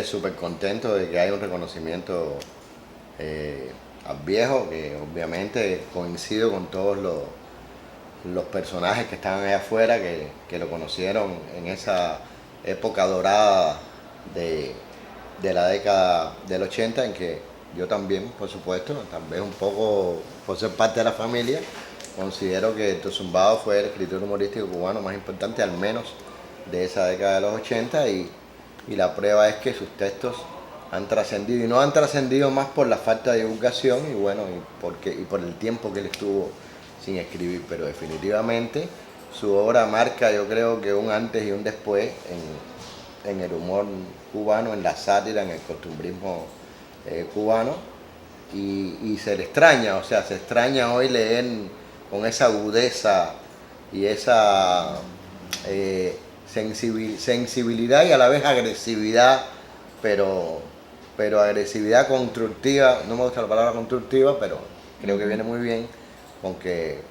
súper contento de que haya un reconocimiento al viejo, que obviamente coincido con todos los personajes que estaban allá afuera, que lo conocieron en esa época dorada de la década del 80, en que yo también, por supuesto, tal vez un poco por ser parte de la familia, considero que Héctor Zumbado fue el escritor humorístico cubano más importante, al menos de esa década de los 80, y la prueba es que sus textos han trascendido, y no han trascendido más por la falta de divulgación y bueno, y por el tiempo que él estuvo sin escribir, pero definitivamente su obra marca, yo creo, que un antes y un después en el humor cubano, en la sátira, en el costumbrismo cubano, y se le extraña, o sea, se extraña hoy leer con esa agudeza y esa sensibilidad y a la vez agresividad, pero agresividad constructiva. No me gusta la palabra constructiva, pero creo que viene muy bien con que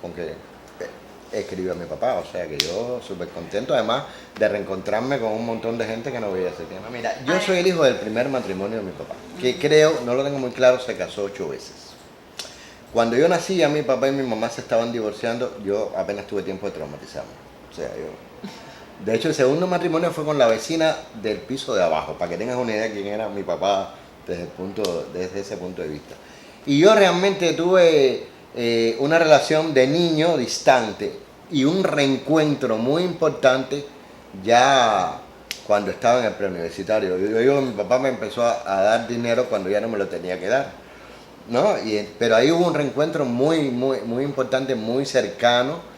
escribió a mi papá. O sea que yo súper contento, además de reencontrarme con un montón de gente que no veía hace tiempo. Mira, yo soy el hijo del primer matrimonio de mi papá, que creo, no lo tengo muy claro, se casó 8 veces. Cuando yo nací, ya mi papá y mi mamá se estaban divorciando, yo apenas tuve tiempo de traumatizarme. O sea, de hecho, el segundo matrimonio fue con la vecina del piso de abajo, para que tengas una idea de quién era mi papá desde ese punto de vista. Y yo realmente tuve una relación de niño distante y un reencuentro muy importante ya cuando estaba en el preuniversitario. Yo digo, mi papá me empezó a dar dinero cuando ya no me lo tenía que dar, ¿no? Pero ahí hubo un reencuentro muy importante, muy cercano.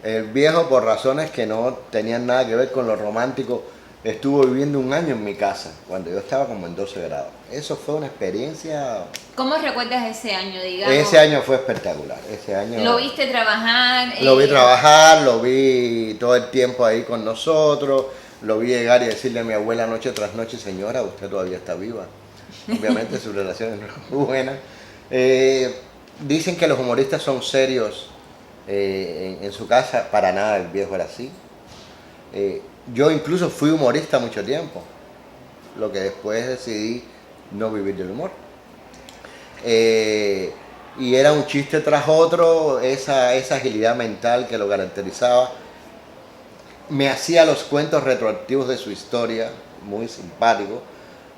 El viejo, por razones que no tenían nada que ver con lo romántico, estuvo viviendo un año en mi casa, cuando yo estaba como en 12 grados. Eso fue una experiencia... ¿Cómo recuerdas ese año, digamos? Ese año fue espectacular. Ese año... ¿Lo viste trabajar? Lo vi trabajar, lo vi todo el tiempo ahí con nosotros, lo vi llegar y decirle a mi abuela noche tras noche, señora, usted todavía está viva. Obviamente su relación no es muy buena. Dicen que los humoristas son serios. En su casa, para nada, el viejo era así. Yo incluso fui humorista mucho tiempo, lo que después decidí no vivir del humor. Y era un chiste tras otro, esa agilidad mental que lo caracterizaba. Me hacía los cuentos retroactivos de su historia, muy simpático.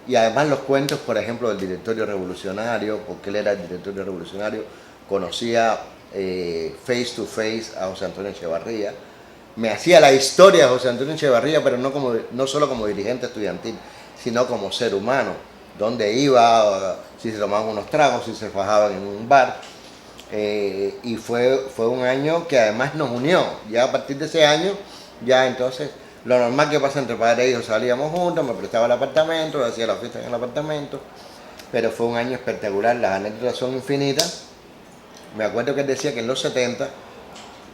Y además los cuentos, por ejemplo, del directorio revolucionario, porque él era el directorio revolucionario, conocía face to face a José Antonio Echevarría. Me hacía la historia de José Antonio Echevarría, pero no solo como dirigente estudiantil, sino como ser humano. Dónde iba, si se tomaban unos tragos, si se fajaban en un bar. Y fue un año que además nos unió. Ya a partir de ese año, ya entonces, lo normal que pasa entre padre e hijo, salíamos juntos, me prestaba el apartamento, hacía la fiesta en el apartamento. Pero fue un año espectacular, las anécdotas son infinitas. Me acuerdo que él decía que en los 70,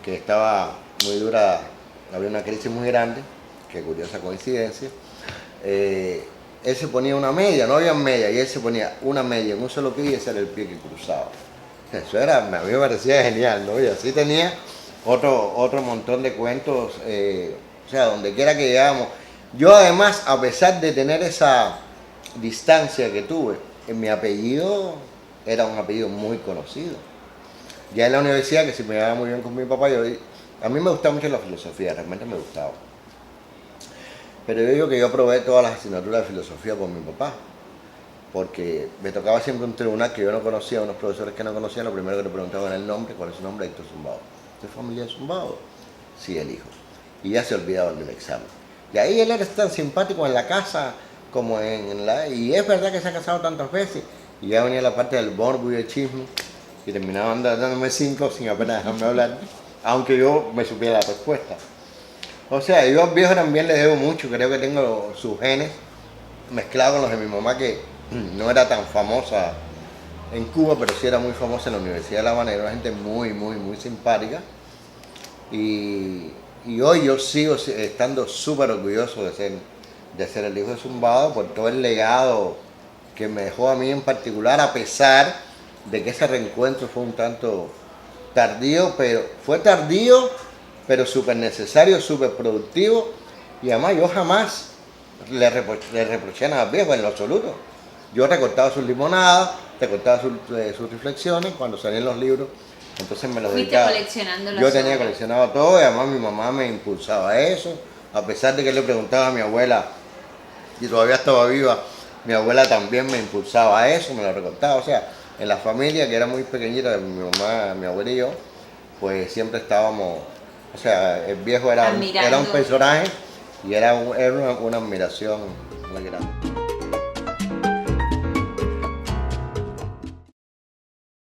que estaba muy dura, había una crisis muy grande, que curiosa coincidencia, él se ponía una media, no había media, y él se ponía una media en un solo pie y ese era el pie que cruzaba. Eso era, a mí me parecía genial, ¿no? Y así tenía otro montón de cuentos, o sea, donde quiera que llegáramos. Yo además, a pesar de tener esa distancia que tuve, en mi apellido era un apellido muy conocido. Ya en la universidad, que si me iba muy bien con mi papá, a mí me gustaba mucho la filosofía, realmente me gustaba. Pero yo digo que yo aprobé todas las asignaturas de filosofía por mi papá, porque me tocaba siempre un tribunal que yo no conocía, unos profesores que no conocía, lo primero que le preguntaban era el nombre, ¿cuál es su nombre? Héctor Zumbado. ¿Usted es familia de Zumbado? Sí, el hijo. Y ya se olvidaban del examen. Y ahí él era tan simpático en la casa como y es verdad que se ha casado tantas veces. Y ya venía la parte del morbo y el chisme, y terminaban dándome 5 sin apenas dejarme hablar, aunque yo me supiera la respuesta. O sea, yo al viejo también le debo mucho, creo que tengo sus genes mezclados con los de mi mamá, que no era tan famosa en Cuba, pero sí era muy famosa en la Universidad de La Habana, era una gente muy simpática. Y hoy yo sigo estando súper orgulloso de ser el hijo de Zumbado por todo el legado que me dejó a mí en particular, a pesar de que ese reencuentro fue un tanto tardío, pero súper necesario, súper productivo. Y además yo jamás le reproché nada al viejo en lo absoluto. Yo recortaba sus limonadas, recortaba sus reflexiones cuando salían los libros, entonces me los Fuiste dedicaba. coleccionando las Yo tenía obras. coleccionado todo y además mi mamá me impulsaba a eso, a pesar de que le preguntaba a mi abuela y todavía estaba viva, mi abuela también me impulsaba a eso, me lo recortaba, o sea, en la familia que era muy pequeñita, mi mamá, mi abuela y yo, pues siempre estábamos, o sea, el viejo era un Admirando. personaje y era una admiración muy grande.